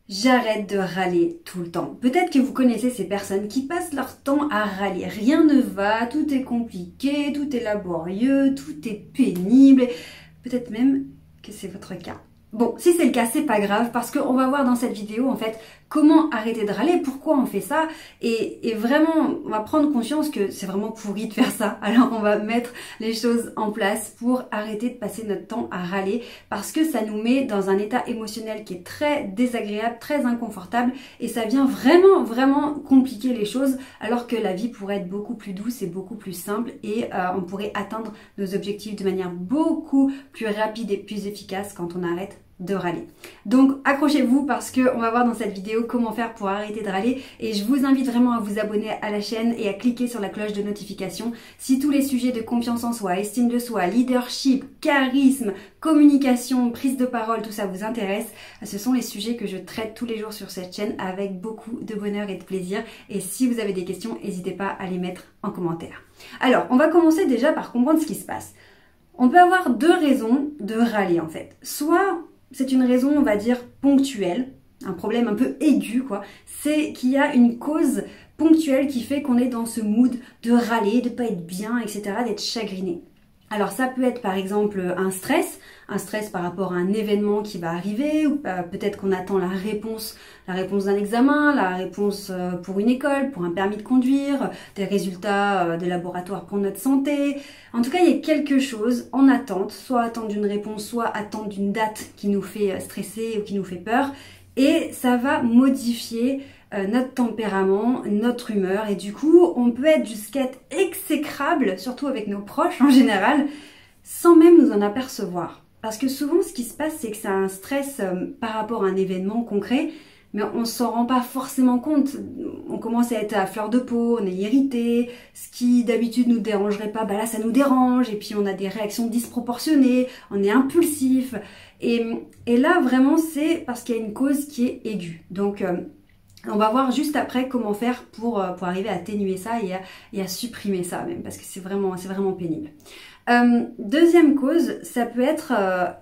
J'arrête de râler tout le temps. Peut-être que vous connaissez ces personnes qui passent leur temps à râler. Rien ne va, tout est compliqué, tout est laborieux, tout est pénible. Peut-être même que c'est votre cas. Bon, si c'est le cas, c'est pas grave parce qu'on va voir dans cette vidéo en fait comment arrêter de râler, pourquoi on fait ça et vraiment on va prendre conscience que c'est vraiment pourri de faire ça. Alors on va mettre les choses en place pour arrêter de passer notre temps à râler parce que ça nous met dans un état émotionnel qui est très désagréable, très inconfortable et ça vient vraiment compliquer les choses alors que la vie pourrait être beaucoup plus douce et beaucoup plus simple et on pourrait atteindre nos objectifs de manière beaucoup plus rapide et plus efficace quand on arrête de râler. Donc accrochez-vous parce que on va voir dans cette vidéo comment faire pour arrêter de râler et je vous invite vraiment à vous abonner à la chaîne et à cliquer sur la cloche de notification si tous les sujets de confiance en soi, estime de soi, leadership, charisme, communication, prise de parole, tout ça vous intéresse. Ce sont les sujets que je traite tous les jours sur cette chaîne avec beaucoup de bonheur et de plaisir et si vous avez des questions, n'hésitez pas à les mettre en commentaire. Alors, on va commencer déjà par comprendre ce qui se passe. On peut avoir deux raisons de râler en fait. Soit c'est une raison, on va dire, ponctuelle, un problème un peu aigu, quoi. C'est qu'il y a une cause ponctuelle qui fait qu'on est dans ce mood de râler, de pas être bien, etc., d'être chagriné. Alors ça peut être par exemple un stress par rapport à un événement qui va arriver, ou peut-être qu'on attend la réponse d'un examen, la réponse pour une école, pour un permis de conduire, des résultats de laboratoire pour notre santé. En tout cas, il y a quelque chose en attente, soit attente d'une réponse, soit attente d'une date qui nous fait stresser ou qui nous fait peur. Et ça va modifier notre tempérament, notre humeur et du coup on peut être jusqu'à être exécrable, surtout avec nos proches en général, sans même nous en apercevoir. Parce que souvent ce qui se passe c'est que c'est un stress par rapport à un événement concret, mais on ne s'en rend pas forcément compte. On commence à être à fleur de peau, on est irrité, ce qui d'habitude nous dérangerait pas, bah là ça nous dérange, et puis on a des réactions disproportionnées, on est impulsif, et là vraiment c'est parce qu'il y a une cause qui est aiguë. Donc on va voir juste après comment faire pour arriver à atténuer ça et à supprimer ça même, parce que c'est vraiment pénible. Deuxième cause, ça peut être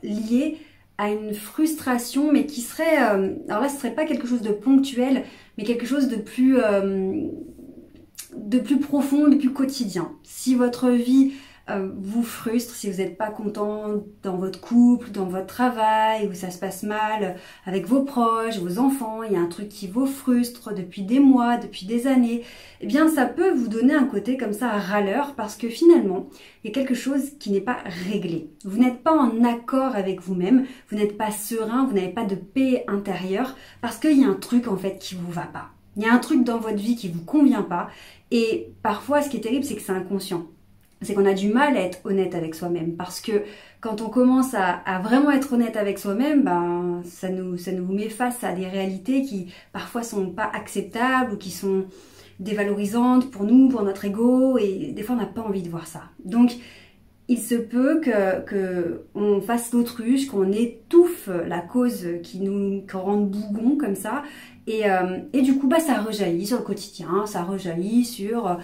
lié à une frustration, mais qui serait, alors là ce serait pas quelque chose de ponctuel, mais quelque chose de plus profond, de plus quotidien. Si votre vie vous frustre, si vous n'êtes pas content dans votre couple, dans votre travail, où ça se passe mal avec vos proches, vos enfants, il y a un truc qui vous frustre depuis des mois, depuis des années, eh bien ça peut vous donner un côté comme ça râleur parce que finalement, il y a quelque chose qui n'est pas réglé. Vous n'êtes pas en accord avec vous-même, vous n'êtes pas serein, vous n'avez pas de paix intérieure parce qu'il y a un truc en fait qui vous va pas. Il y a un truc dans votre vie qui vous convient pas et parfois ce qui est terrible c'est que c'est inconscient. C'est qu'on a du mal à être honnête avec soi-même parce que quand on commence à vraiment être honnête avec soi-même, ben, ça nous met face à des réalités qui parfois sont pas acceptables ou qui sont dévalorisantes pour nous, pour notre ego et des fois on n'a pas envie de voir ça. Donc il se peut que on fasse l'autruche, qu'on étouffe la cause qu'on rende bougon comme ça. Et du coup, bah, ça rejaillit sur le quotidien, ça rejaillit sur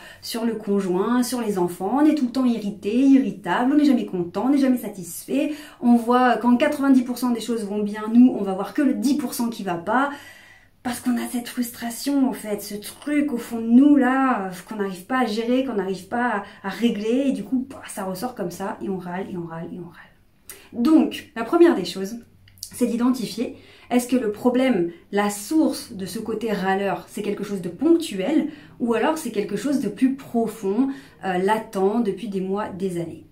le conjoint, sur les enfants. On est tout le temps irrité, irritable, on n'est jamais content, on n'est jamais satisfait. On voit quand 90% des choses vont bien, nous, on va voir que le 10% qui va pas. Parce qu'on a cette frustration, en fait, ce truc au fond de nous, là, qu'on n'arrive pas à gérer, qu'on n'arrive pas à régler. Et du coup, bah, ça ressort comme ça, et on râle, et on râle, et on râle. Donc, la première des choses, c'est d'identifier, est-ce que le problème, la source de ce côté râleur, c'est quelque chose de ponctuel, ou alors c'est quelque chose de plus profond, latent, depuis des mois, des années.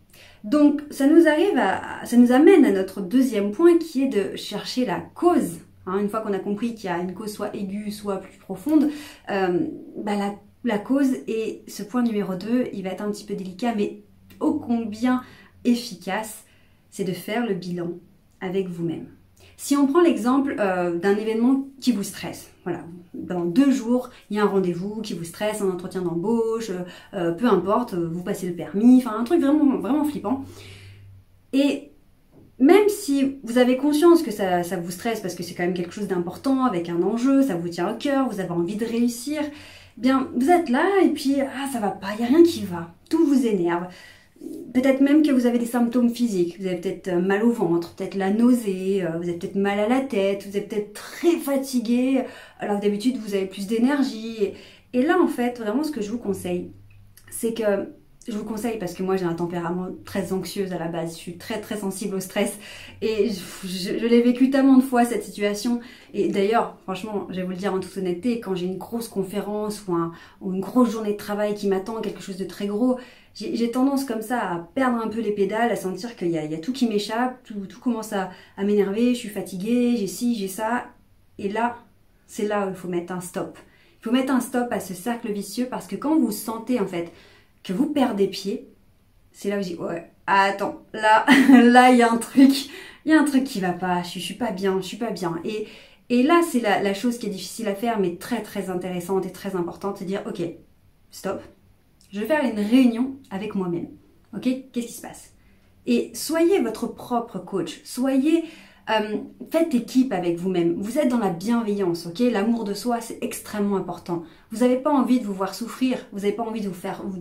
Donc, ça nous amène à notre deuxième point, qui est de chercher la cause. Une fois qu'on a compris qu'il y a une cause soit aiguë, soit plus profonde, bah la cause, et ce point numéro 2, il va être un petit peu délicat, mais ô combien efficace, c'est de faire le bilan avec vous-même. Si on prend l'exemple d'un événement qui vous stresse, voilà, dans 2 jours, il y a un rendez-vous qui vous stresse, un entretien d'embauche, peu importe, vous passez le permis, enfin un truc vraiment flippant. Et même si vous avez conscience que ça vous stresse parce que c'est quand même quelque chose d'important, avec un enjeu, ça vous tient au cœur, vous avez envie de réussir, eh bien vous êtes là et puis ça va pas, il n'y a rien qui va, tout vous énerve. Peut-être même que vous avez des symptômes physiques. Vous avez peut-être mal au ventre, peut-être la nausée, vous avez peut-être mal à la tête, vous êtes peut-être très fatigué, alors que d'habitude vous avez plus d'énergie. Et là, en fait, vraiment ce que je vous conseille, c'est que je vous conseille parce que moi j'ai un tempérament très anxieuse à la base, je suis très très sensible au stress et je l'ai vécu tellement de fois cette situation. Et d'ailleurs, franchement, je vais vous le dire en toute honnêteté, quand j'ai une grosse conférence ou une grosse journée de travail qui m'attend, quelque chose de très gros, j'ai tendance comme ça à perdre un peu les pédales, à sentir qu'il y a tout qui m'échappe, tout commence à m'énerver, je suis fatiguée, j'ai ci, j'ai ça. Et là, c'est là où il faut mettre un stop. Il faut mettre un stop à ce cercle vicieux parce que quand vous sentez en fait que vous perdez pied, c'est là où je dis ouais, attends, là, là il y a un truc qui va pas, je suis pas bien, je suis pas bien. Et là c'est la chose qui est difficile à faire mais très très intéressante et très importante, c'est de dire ok, stop, je vais faire une réunion avec moi-même. Ok, qu'est-ce qui se passe? Et soyez votre propre coach, faites équipe avec vous-même. Vous êtes dans la bienveillance, ok? L'amour de soi, c'est extrêmement important. Vous n'avez pas envie de vous voir souffrir, vous n'avez pas envie de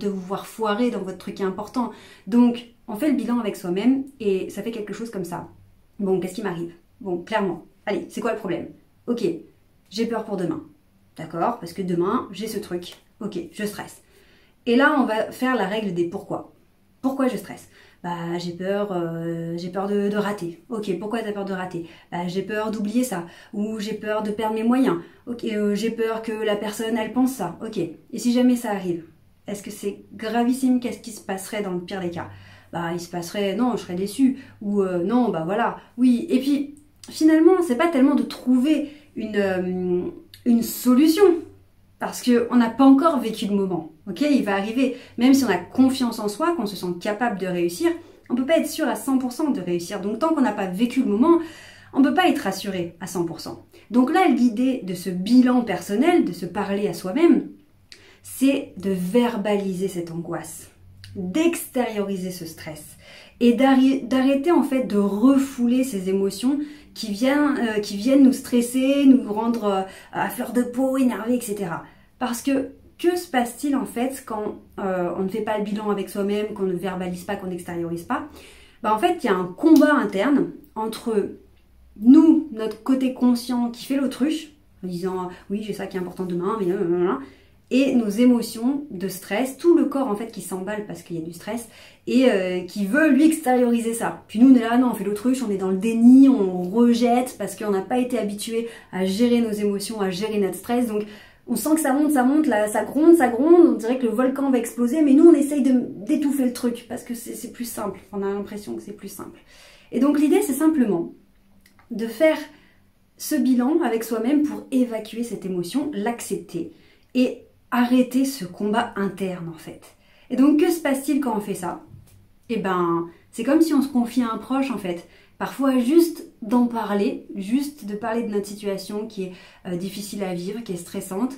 vous voir foirer dans votre truc qui est important. Donc, on fait le bilan avec soi-même et ça fait quelque chose comme ça. Bon, qu'est-ce qui m'arrive? Bon, clairement. Allez, c'est quoi le problème? Ok, j'ai peur pour demain. D'accord? Parce que demain, j'ai ce truc. Ok, je stresse. Et là, on va faire la règle des pourquoi. Pourquoi je stresse? Bah, j'ai peur de rater. Ok, pourquoi t'as peur de rater? Bah, j'ai peur d'oublier ça. Ou j'ai peur de perdre mes moyens. Ok, j'ai peur que la personne, elle pense ça. Ok, et si jamais ça arrive, est-ce que c'est gravissime? Qu'est-ce qui se passerait dans le pire des cas? Bah, il se passerait, non, je serais déçue. Ou non, bah voilà, oui. Et puis, finalement, c'est pas tellement de trouver une solution. Parce qu'on n'a pas encore vécu le moment, ok? Il va arriver, même si on a confiance en soi, qu'on se sent capable de réussir, on ne peut pas être sûr à 100% de réussir. Donc tant qu'on n'a pas vécu le moment, on ne peut pas être rassuré à 100%. Donc là, l'idée de ce bilan personnel, de se parler à soi-même, c'est de verbaliser cette angoisse, d'extérioriser ce stress et d'arrêter en fait de refouler ces émotions qui viennent nous stresser, nous rendre à fleur de peau, énervés, etc. Parce que se passe-t-il en fait quand on ne fait pas le bilan avec soi-même, qu'on ne verbalise pas, qu'on n'extériorise pas? Bah, en fait, il y a un combat interne entre nous, notre côté conscient qui fait l'autruche, en disant oui, j'ai ça qui est important demain, mais et nos émotions de stress, tout le corps en fait qui s'emballe parce qu'il y a du stress et qui veut lui extérioriser ça. Puis nous on est là, non, on fait l'autruche, on est dans le déni, on rejette parce qu'on n'a pas été habitué à gérer nos émotions, à gérer notre stress. Donc on sent que ça monte, là, ça gronde, on dirait que le volcan va exploser, mais nous on essaye d'étouffer le truc parce que c'est plus simple, on a l'impression que c'est plus simple. Et donc l'idée c'est simplement de faire ce bilan avec soi-même pour évacuer cette émotion, l'accepter et arrêter ce combat interne en fait. Et donc que se passe-t-il quand on fait ça? Eh ben, c'est comme si on se confiait à un proche en fait. Parfois juste d'en parler, juste de parler de notre situation qui est difficile à vivre, qui est stressante,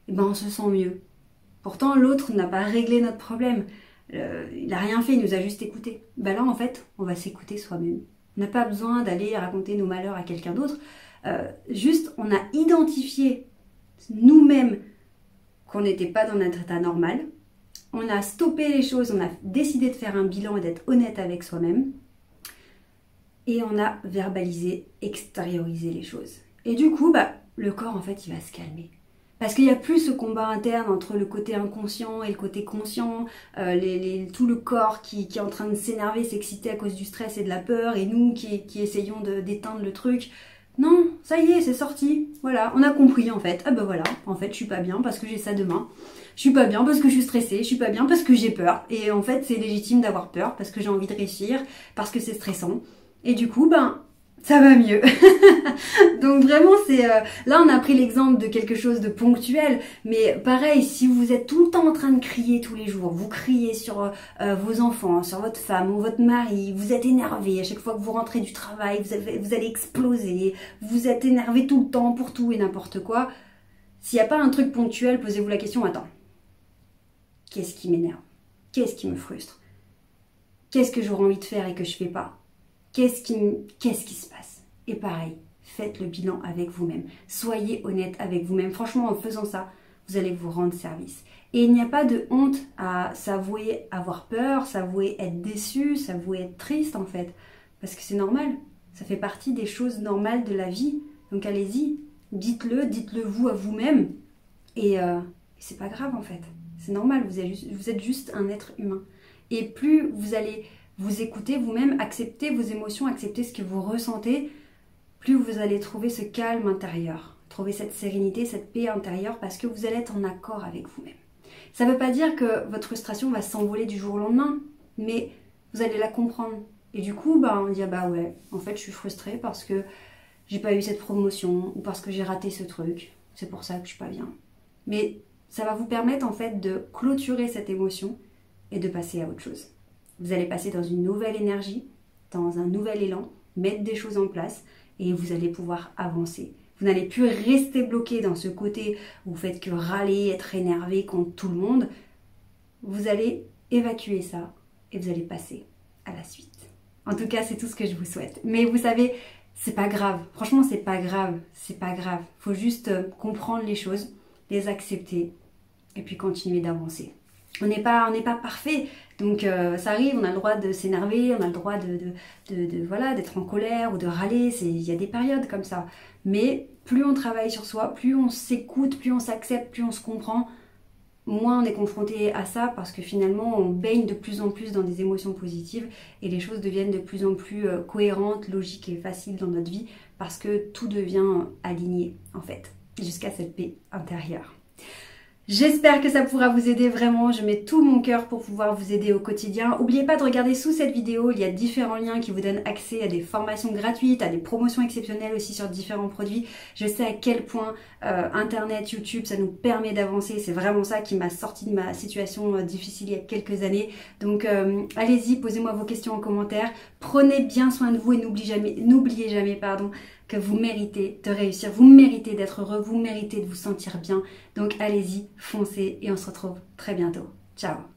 eh ben on se sent mieux. Pourtant l'autre n'a pas réglé notre problème, il n'a rien fait, il nous a juste écouté. Ben là en fait, on va s'écouter soi-même. On n'a pas besoin d'aller raconter nos malheurs à quelqu'un d'autre. Juste, on a identifié nous-mêmes qu'on n'était pas dans notre état normal. On a stoppé les choses, on a décidé de faire un bilan et d'être honnête avec soi-même. Et on a verbalisé, extériorisé les choses. Et du coup, bah, le corps, en fait, il va se calmer. Parce qu'il n'y a plus ce combat interne entre le côté inconscient et le côté conscient, tout le corps qui est en train de s'énerver, s'exciter à cause du stress et de la peur, et nous qui essayons d'éteindre le truc. Non, ça y est, c'est sorti. Voilà, on a compris en fait. Ah ben voilà, en fait, je suis pas bien parce que j'ai ça demain. Je suis pas bien parce que je suis stressée. Je suis pas bien parce que j'ai peur. Et en fait, c'est légitime d'avoir peur parce que j'ai envie de réussir, parce que c'est stressant. Et du coup, ben, ça va mieux. Donc vraiment, là, on a pris l'exemple de quelque chose de ponctuel. Mais pareil, si vous êtes tout le temps en train de crier tous les jours, vous criez sur vos enfants, sur votre femme ou votre mari, vous êtes énervé à chaque fois que vous rentrez du travail, vous allez exploser, vous êtes énervé tout le temps pour tout et n'importe quoi. S'il n'y a pas un truc ponctuel, posez-vous la question, attends, qu'est-ce qui m'énerve? Qu'est-ce qui me frustre? Qu'est-ce que j'aurais envie de faire et que je fais pas? Qu'est-ce qui se passe? Et pareil, faites le bilan avec vous-même. Soyez honnête avec vous-même. Franchement, en faisant ça, vous allez vous rendre service. Et il n'y a pas de honte à s'avouer avoir peur, s'avouer être déçu, s'avouer être triste en fait. Parce que c'est normal, ça fait partie des choses normales de la vie. Donc allez-y, dites-le vous à vous-même. Et c'est pas grave en fait. C'est normal, vous êtes juste un être humain. Et plus vous allez vous écouter vous-même, accepter vos émotions, accepter ce que vous ressentez, plus vous allez trouver ce calme intérieur, trouver cette sérénité, cette paix intérieure, parce que vous allez être en accord avec vous-même. Ça ne veut pas dire que votre frustration va s'envoler du jour au lendemain, mais vous allez la comprendre. Et du coup, on dit, bah ouais, en fait, je suis frustrée parce que j'ai pas eu cette promotion, ou parce que j'ai raté ce truc. C'est pour ça que je suis pas bien. Mais ça va vous permettre, en fait, de clôturer cette émotion et de passer à autre chose. Vous allez passer dans une nouvelle énergie, dans un nouvel élan, mettre des choses en place, et vous allez pouvoir avancer. Vous n'allez plus rester bloqué dans ce côté où vous faites que râler, être énervé contre tout le monde. Vous allez évacuer ça et vous allez passer à la suite. En tout cas, c'est tout ce que je vous souhaite. Mais vous savez, c'est pas grave. Franchement, c'est pas grave. C'est pas grave. Faut juste comprendre les choses, les accepter et puis continuer d'avancer. On n'est pas parfait, donc ça arrive, on a le droit de s'énerver, on a le droit voilà, d'être en colère ou de râler, il y a des périodes comme ça. Mais plus on travaille sur soi, plus on s'écoute, plus on s'accepte, plus on se comprend, moins on est confronté à ça parce que finalement on baigne de plus en plus dans des émotions positives et les choses deviennent de plus en plus cohérentes, logiques et faciles dans notre vie parce que tout devient aligné en fait, jusqu'à cette paix intérieure. J'espère que ça pourra vous aider vraiment, je mets tout mon cœur pour pouvoir vous aider au quotidien. N'oubliez pas de regarder sous cette vidéo, il y a différents liens qui vous donnent accès à des formations gratuites, à des promotions exceptionnelles aussi sur différents produits. Je sais à quel point Internet, YouTube, ça nous permet d'avancer, c'est vraiment ça qui m'a sorti de ma situation difficile il y a quelques années. Donc allez-y, posez-moi vos questions en commentaire, prenez bien soin de vous et n'oubliez jamais que vous méritez de réussir, vous méritez d'être heureux, vous méritez de vous sentir bien. Donc allez-y, foncez et on se retrouve très bientôt. Ciao!